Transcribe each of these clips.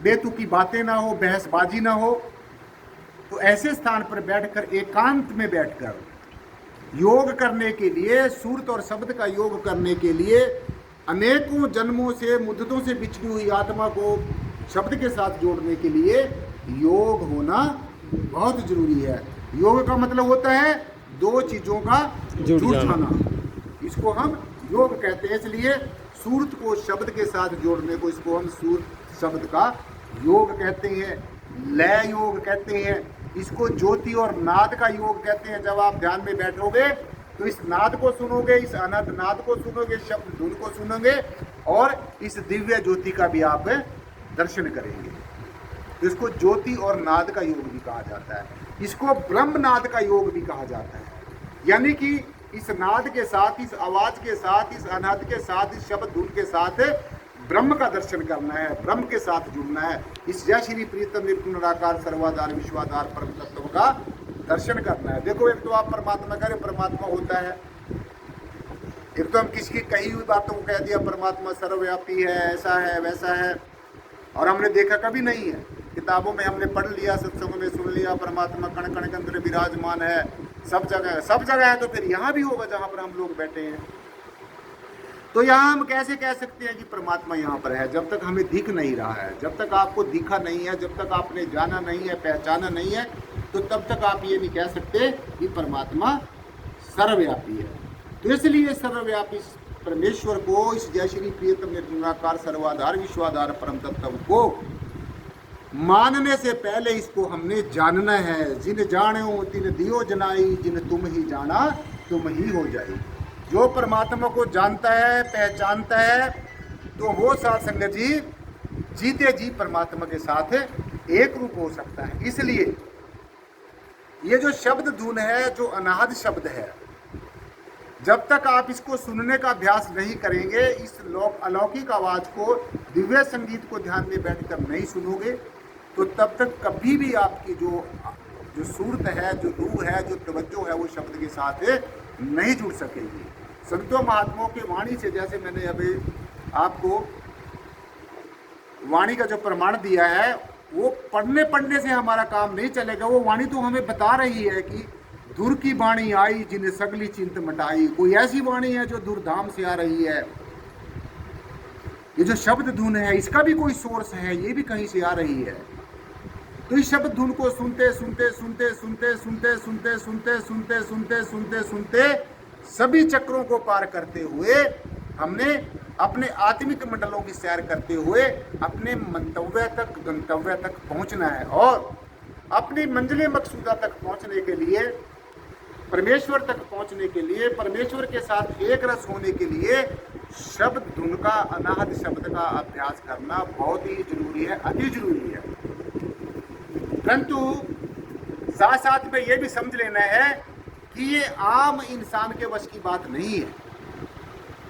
बेतुकी बातें ना हो, बहसबाजी ना हो। तो ऐसे स्थान पर बैठकर, एकांत में बैठकर योग करने के लिए, सूरत और शब्द का योग करने के लिए, अनेकों जन्मों से, मुद्दतों से बिछड़ी हुई आत्मा को शब्द के साथ जोड़ने के लिए योग होना बहुत जरूरी है। योग का मतलब होता है दो चीजों का जुड़ जाना। इसको हम योग कहते हैं। इसलिए सूरत को शब्द के साथ जोड़ने को, इसको हम सूरत शब्द का योग कहते हैं, लय योग कहते हैं। इसको ज्योति और नाद का योग कहते हैं। जब आप ध्यान में बैठोगे तो इस नाद को सुनोगे, इस अनंत नाद को सुनोगे, शब्द धुन को सुनोगे और इस दिव्य ज्योति का भी आप दर्शन करेंगे। तो इसको ज्योति और नाद का योग भी कहा जाता है। इसको ब्रह्म नाद का योग भी कहा जाता है। यानी कि इस नाद के साथ, इस आवाज के साथ, इस अनाद के साथ, इस शब्द धुन के साथ ब्रह्म का दर्शन करना है, ब्रह्म के साथ जुड़ना है। इस जय श्री प्रीतम निर्गुण निराकार सर्वाधार विश्वाधार परम तत्व का दर्शन करना है। देखो, एक तो आप परमात्मा करें, परमात्मा होता है। एक तो हम किसी की कही हुई बातों को कह दिया परमात्मा सर्वव्यापी है, ऐसा है, वैसा है, और हमने देखा कभी नहीं है। किताबों में हमने पढ़ लिया, सत्संगों में सुन लिया, परमात्मा कण कण के अंदर विराजमान है, सब जगह है। सब जगह है तो फिर यहाँ भी होगा जहाँ पर हम लोग बैठे हैं। तो यहाँ हम कैसे कह सकते हैं कि परमात्मा यहाँ पर है? जब तक हमें दिख नहीं रहा है, जब तक आपको दिखा नहीं है, जब तक आपने जाना नहीं है, पहचाना नहीं है, तो तब तक आप ये नहीं कह सकते कि परमात्मा सर्वव्यापी है। तो इसलिए सर्वव्यापी परमेश्वर को, इस जय श्री प्रियतम निर्गुणाकार सर्वाधार विश्वाधार परम तत्व को मानने से पहले इसको हमने जानना है। जिन जानो तिन दियो जनाई, जिन तुम ही जाना तुम ही हो जाए। जो परमात्मा को जानता है, पहचानता है, तो वो साथ संगत जी जीते जी परमात्मा के साथ एक रूप हो सकता है। इसलिए ये जो शब्द धुन है, जो अनाहद शब्द है, जब तक आप इसको सुनने का अभ्यास नहीं करेंगे, इस अलौकिक आवाज को, दिव्य संगीत को ध्यान में बैठकर नहीं सुनोगे, तो तब तक कभी भी आपकी जो सूरत है, जो रूह है, जो तवज्जो है, वो शब्द के साथ नहीं जुड़ सकेगी। संतों महात्माओं की वाणी से, जैसे मैंने अभी आपको वाणी का जो प्रमाण दिया है, वो पढ़ने से हमारा काम नहीं चलेगा। वो वाणी तो हमें बता रही है कि दूर की वाणी आई जिन्हें सगली चिंत मटाई। कोई ऐसी वाणी है जो दूरधाम से आ रही है। ये जो शब्द धुन है, इसका भी कोई सोर्स है, ये भी कहीं से आ रही है। तो इस शब्द धुन को सुनते सुनते सुनते सुनते सुनते सुनते सुनते सुनते सुनते सुनते सुनते सभी चक्रों को पार करते हुए हमने अपने आत्मिक मंडलों की सैर करते हुए अपने मंतव्य तक, गंतव्य तक पहुंचना है। और अपनी मंजिल मकसूदा तक पहुंचने के लिए, परमेश्वर तक पहुंचने के लिए, परमेश्वर के साथ एक रस होने के लिए शब्द धुन का, अनाहद शब्द का अभ्यास करना बहुत ही जरूरी है, अति जरूरी है। परंतु साथ साथ में ये भी समझ लेना है कि ये आम इंसान के वश की बात नहीं है।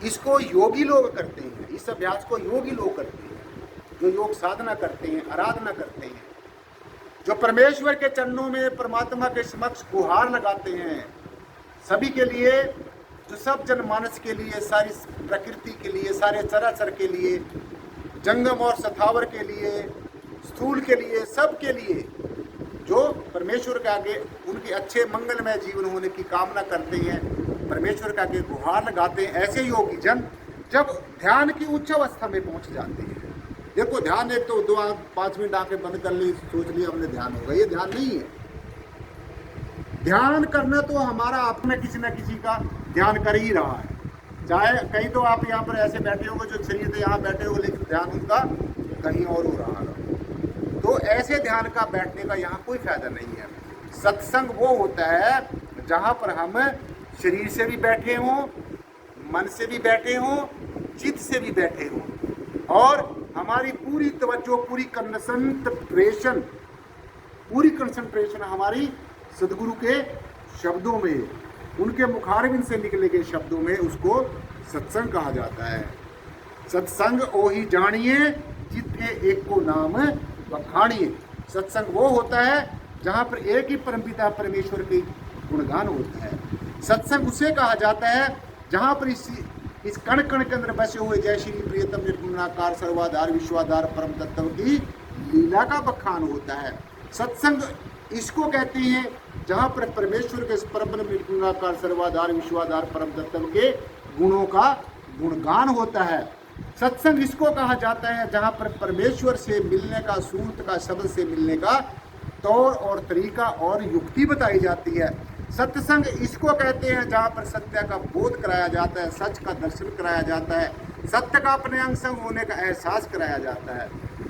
इसको योगी लोग करते हैं, इस अभ्यास को योगी लोग करते हैं, जो योग साधना करते हैं, आराधना करते हैं, जो परमेश्वर के चरणों में, परमात्मा के समक्ष गुहार लगाते हैं। सभी के लिए, जो सब जनमानस के लिए, सारी प्रकृति के लिए, सारे चराचर के लिए, जंगम और सथावर के लिए, स्थूल के लिए, सब के लिए, जो परमेश्वर के आगे उनके अच्छे मंगलमय जीवन होने की कामना करते हैं, परमेश्वर के आगे गुहार लगाते हैं। ऐसे योगी जन जब ध्यान की उच्च अवस्था में पहुंच जाते हैं, देखो ध्यान एक तो 5 मिनट आंखें बंद कर ली, सोच लिया हमने ध्यान होगा, ये ध्यान नहीं है। ध्यान करना तो हमारा अपना किसी न किसी का ध्यान कर ही रहा है। चाहे कहीं तो आप यहाँ पर ऐसे बैठे होंगे, जो शरीर से यहाँ बैठे हो, लेकिन ध्यान उनका कहीं और हो रहा है। तो ऐसे ध्यान का बैठने का यहाँ कोई फायदा नहीं है। सत्संग वो होता है जहाँ पर हम शरीर से भी बैठे हों, मन से भी बैठे हों, चित्त से भी बैठे हों, और हमारी पूरी तवज्जो, पूरी कंसंट्रेशन हमारी सदगुरु के शब्दों में, उनके मुखारबिंद से निकले गए शब्दों में, उसको सत्संग कहा जाता है। सत्संग ओही जानिए जिथे एक को नाम बखानिए। सत्संग वो होता है जहाँ पर एक ही परमपिता परमेश्वर के गुणगान होता है। सत्संग उसे कहा जाता है जहाँ पर इस कण कण के अंदर बसे हुए जय श्री प्रियतम निर्गुणाकार सर्वाधार विश्वाधार परम तत्व की लीला का बखान होता है। सत्संग इसको कहते हैं जहाँ पर परमेश्वर के परब्रह्म निर्गुणाकार सर्वाधार विश्वाधार परम तत्व के गुणों का गुणगान होता है। सत्संग इसको कहा जाता है जहाँ पर परमेश्वर से मिलने का, सूरत का, शब्द से मिलने का तौर और तरीका और युक्ति बताई जाती है। सत्संग इसको कहते हैं जहाँ पर सत्य का बोध कराया जाता है, सच का दर्शन कराया जाता है, सत्य का अपने अंग संग होने का एहसास कराया जाता है।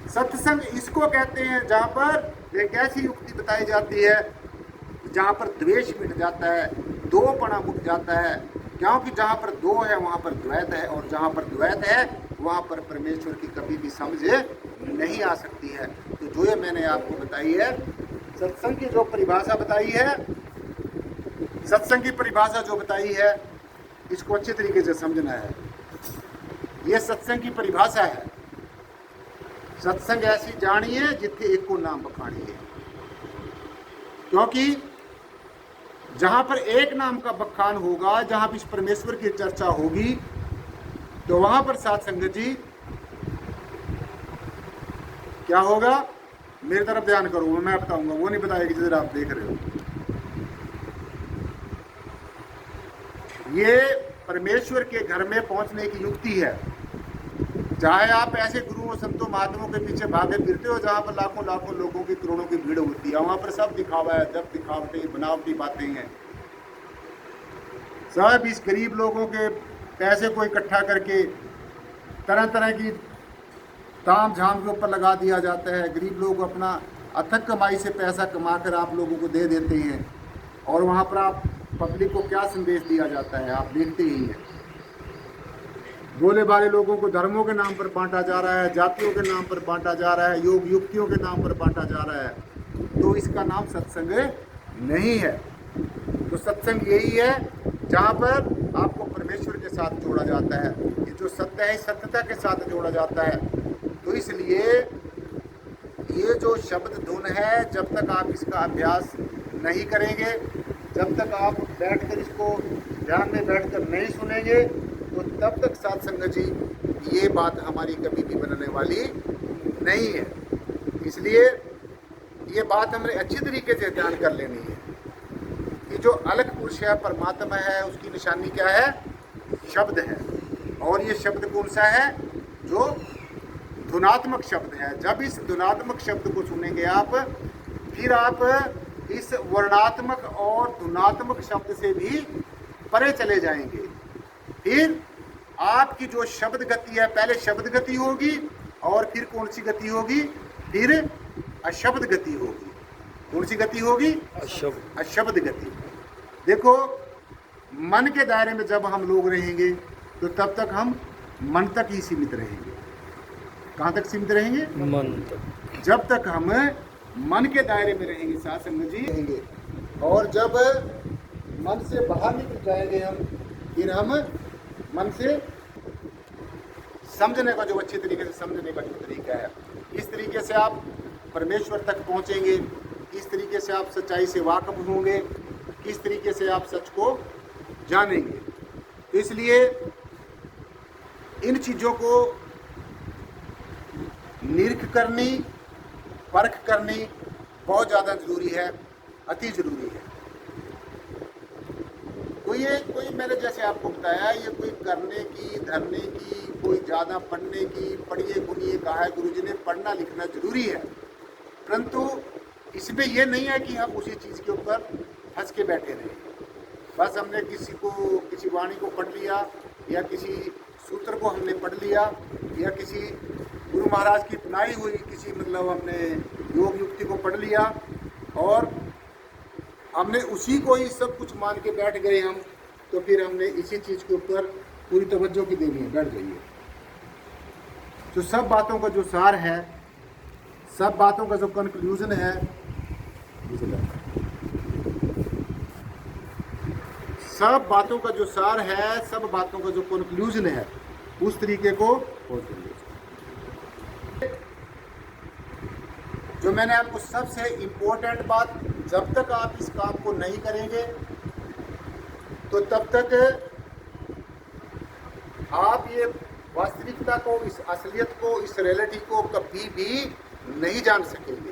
सत्संग इसको कहते हैं जहाँ पर एक ऐसी युक्ति बताई जाती है जहाँ पर द्वेष मिट जाता है, दोपना मुट जाता है, क्योंकि जहाँ पर दो है वहाँ पर द्वैत है, और जहाँ पर द्वैत है वहाँ पर परमेश्वर की कभी भी समझ नहीं आ सकती है। तो जो ये मैंने आपको बताई है, सत्संग की जो परिभाषा बताई है, सत्संग की परिभाषा जो बताई है, इसको अच्छे तरीके से समझना है। ये सत्संग की परिभाषा है। सत्संग ऐसी जानिए जिथे एक को नाम बखानिए, क्योंकि जहां पर एक नाम का बखान होगा, जहां पर इस परमेश्वर की चर्चा होगी, तो वहां पर साथ संगत जी क्या होगा, मेरी तरफ ध्यान करो, मैं बताऊंगा, वो नहीं बताएगी जिधर आप देख रहे हो। ये परमेश्वर के घर में पहुंचने की युक्ति है। चाहे आप ऐसे गुरुओं संतों महात्माओं के पीछे भागे फिरते हो जहाँ पर लाखों लाखों लोगों की, करोड़ों की भीड़ होती है, वहाँ पर सब दिखावा है, जब दिखावटी बनावटी बातें हैं। सब इस गरीब लोगों के पैसे को इकट्ठा करके तरह तरह की ताम झाम के ऊपर लगा दिया जाता है। गरीब लोग अपना अथक कमाई से पैसा कमा कर आप लोगों को दे देते हैं, और वहाँ पर आप पब्लिक को क्या संदेश दिया जाता है आप देखते ही हैं। भोले भाले लोगों को धर्मों के नाम पर बांटा जा रहा है, जातियों के नाम पर बांटा जा रहा है, योग युक्तियों के नाम पर बांटा जा रहा है। तो इसका नाम सत्संग नहीं है। तो सत्संग यही है जहाँ पर आपको परमेश्वर के साथ जोड़ा जाता है। ये जो सत्य है, सत्यता के साथ जोड़ा जाता है। तो इसलिए ये जो शब्द धुन है, जब तक आप इसका अभ्यास नहीं करेंगे, जब तक आप बैठकर इसको ध्यान में बैठकर नहीं सुनेंगे, तो तब तक साथ संगत जी ये बात हमारी कभी भी बनने वाली नहीं है। इसलिए ये बात हमें अच्छी तरीके से ध्यान कर लेनी है कि जो अलग पुरुष है, परमात्मा है, उसकी निशानी क्या है, शब्द है। और ये शब्द कौन सा है, जो धुनात्मक शब्द है। जब इस धुनात्मक शब्द को सुनेंगे आप, फिर आप इस वर्णात्मक और धुनात्मक शब्द से भी परे चले जाएंगे। फिर आपकी जो शब्द गति है, पहले शब्द गति होगी, और फिर कौन सी गति होगी, फिर अशब्द गति होगी। कौन सी गति होगी, अशब्द गति। देखो, मन के दायरे में जब हम लोग रहेंगे, तो तब तक हम मन तक ही सीमित रहेंगे। कहाँ तक सीमित रहेंगे, मन तक। जब तक हम मन के दायरे में रहेंगे, साथ संगत जी रहेंगे, और जब मन से बाहर निकल जाएंगे हम, फिर हम मन से समझने का, जो अच्छे तरीके से समझने का जो तरीका है, इस तरीके से आप परमेश्वर तक पहुंचेंगे। इस तरीके से आप सच्चाई से वाकफ होंगे, किस तरीके से आप सच को जानेंगे। तो इसलिए इन चीज़ों को निरख करनी, परख करनी बहुत ज़्यादा ज़रूरी है, अति ज़रूरी है। कोई मैंने जैसे आपको बताया, ये कोई करने की, धरने की, कोई ज़्यादा पढ़ने की, पढ़िए गुनिए कहा है गुरुजी ने, पढ़ना लिखना ज़रूरी है, परंतु इसमें यह नहीं है कि हम उसी चीज़ के ऊपर फंस के बैठे रहें। बस हमने किसी वाणी को पढ़ लिया, या किसी सूत्र को हमने पढ़ लिया, या किसी गुरु महाराज की बनाई हुई किसी हमने योग युक्ति को पढ़ लिया, और हमने उसी को ही सब कुछ मान के बैठ गए हम, तो फिर हमने इसी चीज़ के ऊपर पूरी तवज्जो की देनी है, बैठ जाइए। तो सब बातों का जो सार है, सब बातों का जो कंक्लूजन है, सब बातों का जो सार है, सब बातों का जो कंक्लूजन है, उस तरीके को जो मैंने आपको सबसे इम्पोर्टेंट बात, जब तक आप इस काम को नहीं करेंगे, तो तब तक आप ये वास्तविकता को, इस असलियत को, इस रियलिटी को कभी भी नहीं जान सकेंगे।